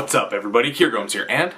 What's up everybody, Kier Gomes here, and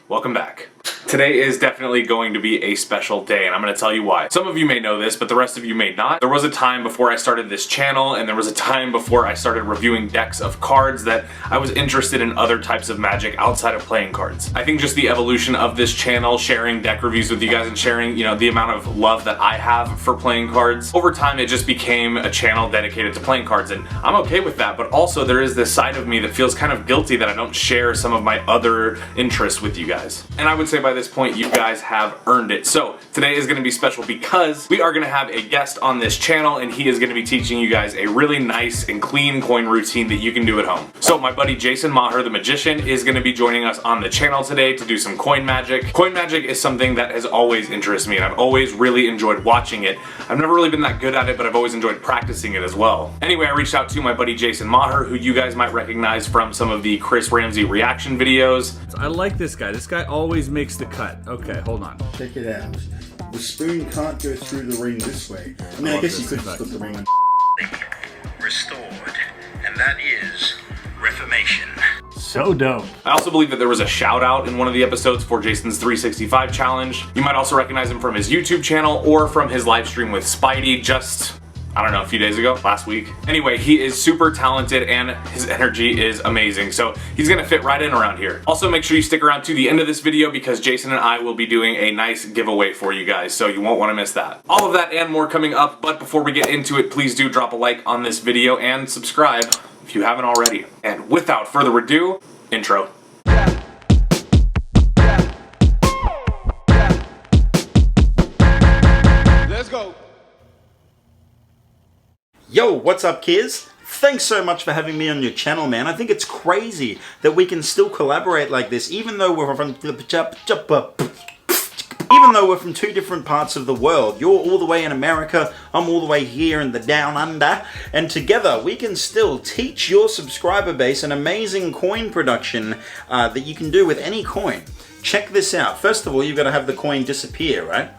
welcome back. Today is definitely going to be a special day, and I'm going to tell you why. Some of you may know this, but the rest of you may not. There was a time before I started this channel, and there was a time before I started reviewing decks of cards that I was interested in other types of Magic outside of playing cards. I think just the evolution of this channel, sharing deck reviews with you guys and sharing, the amount of love that I have for playing cards, over time it just became a channel dedicated to playing cards, and I'm okay with that, but also there is this side of me that feels kind of guilty that I don't share some of my other interests with you guys. And I would say by this point you guys have earned it. So today is going to be special because we are going to have a guest on this channel, and he is going to be teaching you guys a really nice and clean coin routine that you can do at home. So my buddy Jason Maher the Magician is going to be joining us on the channel today to do some coin magic. Coin magic is something that has always interested me, and I've always really enjoyed watching it. I've never really been that good at it, but I've always enjoyed practicing it as well. Anyway, I reached out to my buddy Jason Maher, who you guys might recognize from some of the Chris Ramsey reaction videos. I like this guy. This guy always makes the cut. Okay, hold on. Check it out. The spoon can't go through the ring this way. I mean, I guess you could just put the ring on. Restored, and that is Reformation. So dope. I also believe that there was a shout out in one of the episodes for Jason's 365 challenge. You might also recognize him from his YouTube channel or from his live stream with Spidey just, I don't know, a few days ago, last week. Anyway, he is super talented and his energy is amazing, so he's gonna fit right in around here. Also, make sure you stick around to the end of this video because Jason and I will be doing a nice giveaway for you guys, so you won't wanna miss that. All of that and more coming up, but before we get into it, please do drop a like on this video and subscribe if you haven't already. And without further ado, intro. Let's go. Yo, what's up kids? Thanks so much for having me on your channel, man. I think it's crazy that we can still collaborate like this even though we're from two different parts of the world. You're all the way in America, I'm all the way here in the down under, and together we can still teach your subscriber base an amazing coin production that you can do with any coin. Check this out. First of all, you've got to have the coin disappear, right?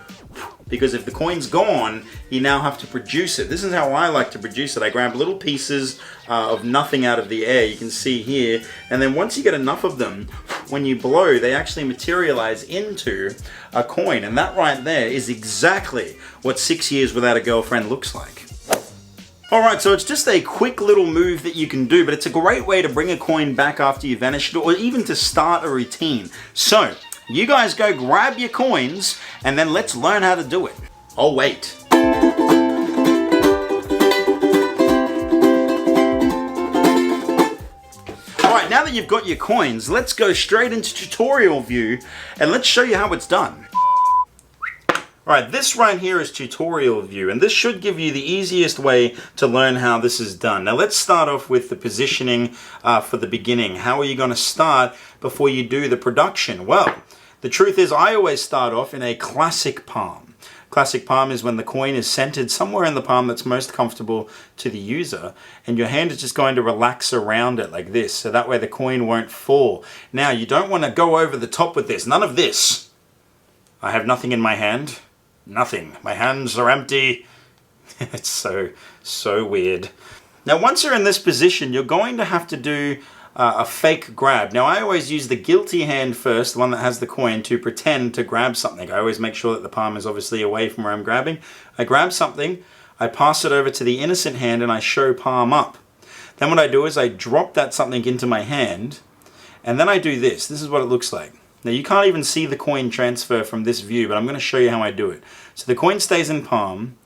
Because if the coin's gone, you now have to produce it. This is how I like to produce it. I grab little pieces of nothing out of the air, you can see here, and then once you get enough of them, when you blow, they actually materialize into a coin, and that right there is exactly what 6 years without a girlfriend looks like. Alright, so it's just a quick little move that you can do, but it's a great way to bring a coin back after you vanished, or even to start a routine. So, you guys go grab your coins, and then let's learn how to do it. I'll wait. Alright, now that you've got your coins, let's go straight into tutorial view, and let's show you how it's done. Alright, this right here is tutorial view, and this should give you the easiest way to learn how this is done. Now let's start off with the positioning for the beginning. How are you going to start before you do the production? Well, the truth is I always start off in a classic palm. Classic palm is when the coin is centered somewhere in the palm that's most comfortable to the user, and your hand is just going to relax around it like this, so that way the coin won't fall. Now, you don't want to go over the top with this. None of this. I have nothing in my hand. Nothing. My hands are empty. It's so weird. Now, once you're in this position, you're going to have to do a fake grab. Now, I always use the guilty hand first, the one that has the coin, to pretend to grab something. I always make sure that the palm is obviously away from where I'm grabbing. I grab something, I pass it over to the innocent hand, and I show palm up. Then what I do is I drop that something into my hand, and then I do this. This is what it looks like. Now, you can't even see the coin transfer from this view, but I'm going to show you how I do it. So the coin stays in palm,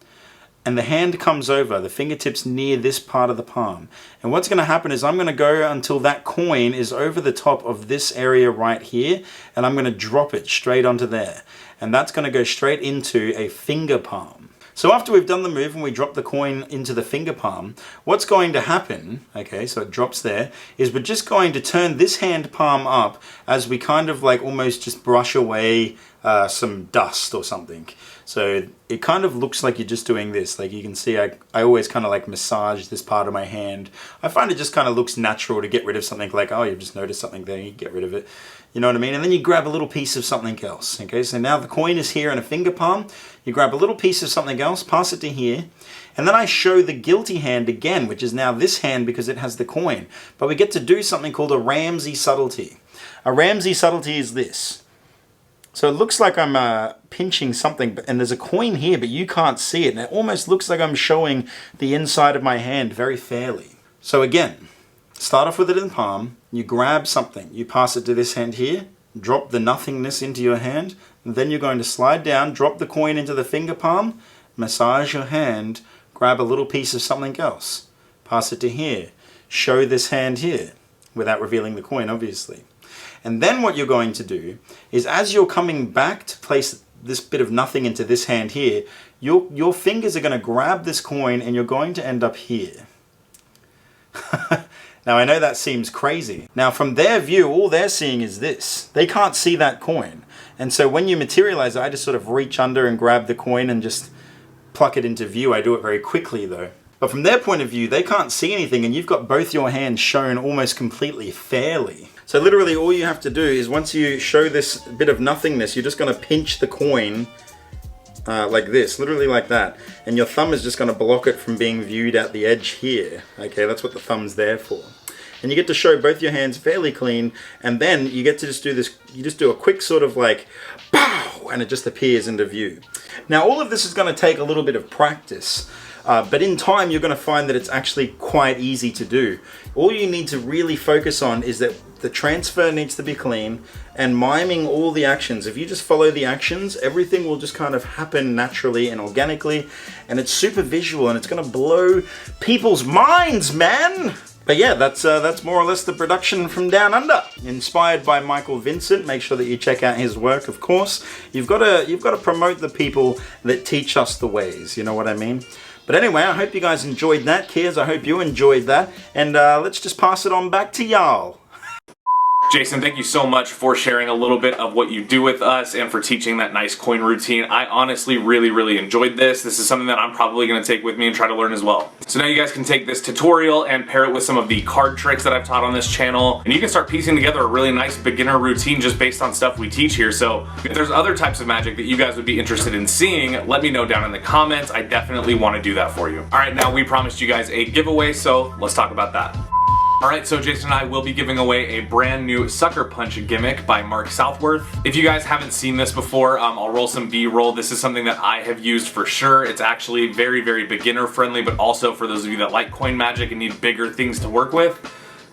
and the hand comes over, the fingertips near this part of the palm. And what's going to happen is I'm going to go until that coin is over the top of this area right here, and I'm going to drop it straight onto there. And that's going to go straight into a finger palm. So after we've done the move and we drop the coin into the finger palm, what's going to happen, okay, so it drops there, is we're just going to turn this hand palm up as we kind of like almost just brush away some dust or something. So it kind of looks like you're just doing this. Like you can see, I always kind of like massage this part of my hand. I find it just kind of looks natural to get rid of something like, oh, you've just noticed something there, you get rid of it. You know what I mean? And then you grab a little piece of something else. Okay, so now the coin is here in a finger palm. You grab a little piece of something else, pass it to here, and then I show the guilty hand again, which is now this hand because it has the coin. But we get to do something called a Ramsey subtlety. A Ramsey subtlety is this. So it looks like I'm pinching something, and there's a coin here, but you can't see it. And it almost looks like I'm showing the inside of my hand very fairly. So again, start off with it in palm. You grab something. You pass it to this hand here. Drop the nothingness into your hand. And then you're going to slide down, drop the coin into the finger palm, massage your hand, grab a little piece of something else. Pass it to here. Show this hand here, without revealing the coin, obviously. And then what you're going to do is, as you're coming back to place this bit of nothing into this hand here, your fingers are going to grab this coin and you're going to end up here. Now I know that seems crazy. Now from their view, all they're seeing is this. They can't see that coin. And so when you materialize it, I just sort of reach under and grab the coin and just pluck it into view. I do it very quickly though. But from their point of view, they can't see anything, and you've got both your hands shown almost completely fairly. So literally all you have to do is, once you show this bit of nothingness, you're just going to pinch the coin like this, literally like that. And your thumb is just going to block it from being viewed at the edge here. Okay, that's what the thumb's there for. And you get to show both your hands fairly clean, and then you get to just do this, you just do a quick sort of like, pow, and it just appears into view. Now all of this is going to take a little bit of practice. But in time, you're going to find that it's actually quite easy to do. All you need to really focus on is that the transfer needs to be clean, and miming all the actions. If you just follow the actions, everything will just kind of happen naturally and organically, and it's super visual, and it's going to blow people's minds, man! But yeah, that's more or less the production from Down Under. Inspired by Michael Vincent. Make sure that you check out his work, of course. You've got to promote the people that teach us the ways, you know what I mean? But anyway, I hope you guys enjoyed that, kids. I hope you enjoyed that. And let's just pass it on back to y'all. Jason, thank you so much for sharing a little bit of what you do with us and for teaching that nice coin routine. I honestly really enjoyed this. This is something that I'm probably going to take with me and try to learn as well. So now you guys can take this tutorial and pair it with some of the card tricks that I've taught on this channel, and you can start piecing together a really nice beginner routine just based on stuff we teach here. So if there's other types of magic that you guys would be interested in seeing, let me know down in the comments. I definitely want to do that for you. All right, now we promised you guys a giveaway, so let's talk about that. Alright, so Jason and I will be giving away a brand new Sucker Punch gimmick by Mark Southworth. If you guys haven't seen this before, I'll roll some B-roll. This is something that I have used for sure. It's actually very beginner friendly, but also for those of you that like coin magic and need bigger things to work with,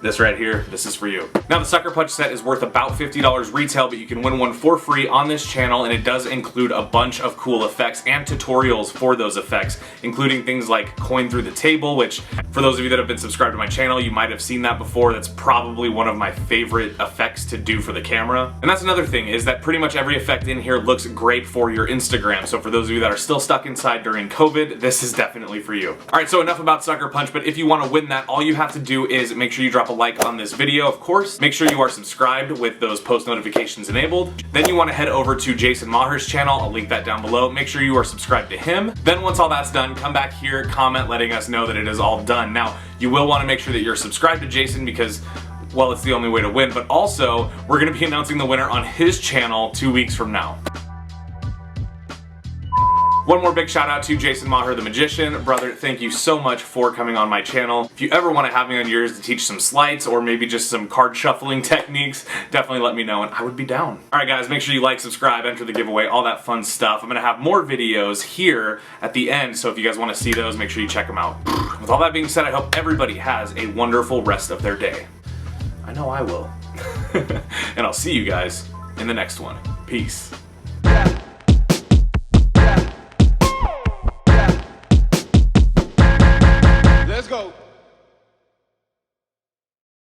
this right here, this is for you. Now the Sucker Punch set is worth about $50 retail, but you can win one for free on this channel, and it does include a bunch of cool effects and tutorials for those effects, including things like coin through the table, which for those of you that have been subscribed to my channel, you might have seen that before. That's probably one of my favorite effects to do for the camera. And that's another thing, is that pretty much every effect in here looks great for your Instagram. So for those of you that are still stuck inside during COVID, this is definitely for you. All right, so enough about Sucker Punch, but if you want to win that, all you have to do is make sure you drop a like on this video, of course. Make sure you are subscribed with those post notifications enabled. Then you want to head over to Jason Maher's channel. I'll link that down below. Make sure you are subscribed to him. Then once all that's done, come back here, comment letting us know that it is all done. Now, you will want to make sure that you're subscribed to Jason because, well, it's the only way to win, but also we're going to be announcing the winner on his channel 2 weeks from now. One more big shout out to Jason Maher the Magician. Brother, thank you so much for coming on my channel. If you ever want to have me on yours to teach some sleights or maybe just some card shuffling techniques, definitely let me know and I would be down. Alright guys, make sure you like, subscribe, enter the giveaway, all that fun stuff. I'm going to have more videos here at the end, so if you guys want to see those, make sure you check them out. With all that being said, I hope everybody has a wonderful rest of their day. I know I will. And I'll see you guys in the next one. Peace. Let's go.